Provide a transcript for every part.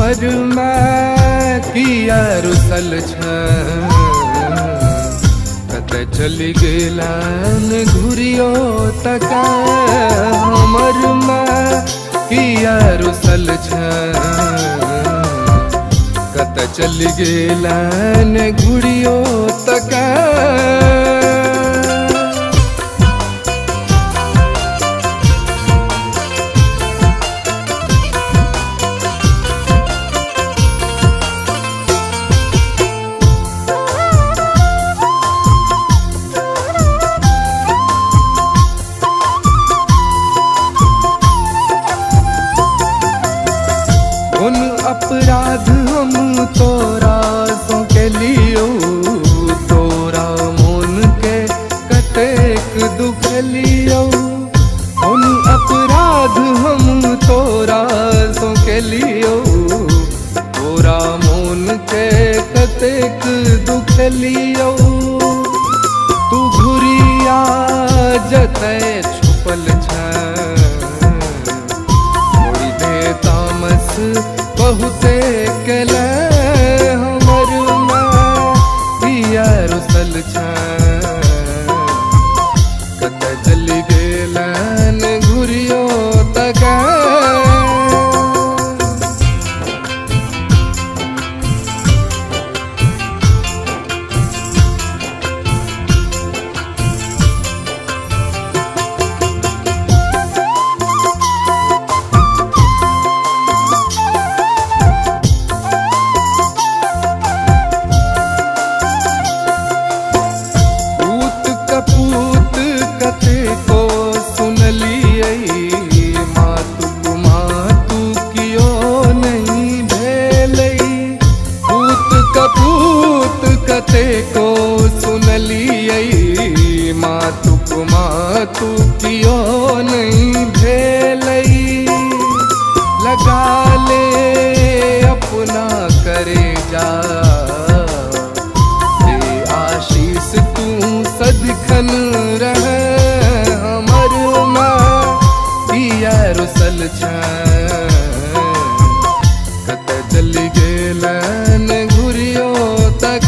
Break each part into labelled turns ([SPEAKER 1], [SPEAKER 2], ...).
[SPEAKER 1] हमर मैं किया रुसल कत चली गेलन घुरियो तक हमर मैं किया रुसल कत चली गेलन घुरियो तक उन अपराध हम तोरा सो के लियो तोरा मोन के कतेक दुख लियो उन अपराध हम तोरा सो के लियो तोरा मोन के कतेक दुख लियो तू घुरिया जते छुपल तामस बहुते कल हमर पिया रुसल कत जली गेलन घुरियो तक को सुन लियई मातु कियो नहीं भेलई लगा ले अपना करे जा दे आशीष तू सदखन रह हमर माँ पिया रुसल कत चली गेलन घुरियो तक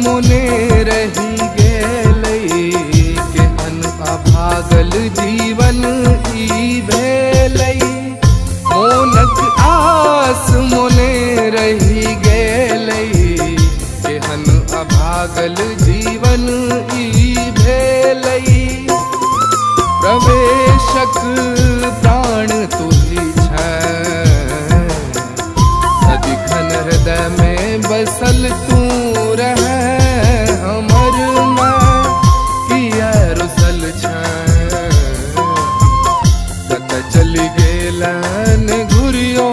[SPEAKER 1] मोने रही गेलई केहन अभागल जीवन ई भेलई मोनक आस मोने रही गेलई केहन अभागल जीवन ई भेलई प्रवेशक प्राण तुही सदिखन हृदय में बसल तू रह हमर माँ किया रुसल कत चली गेलन घुरियो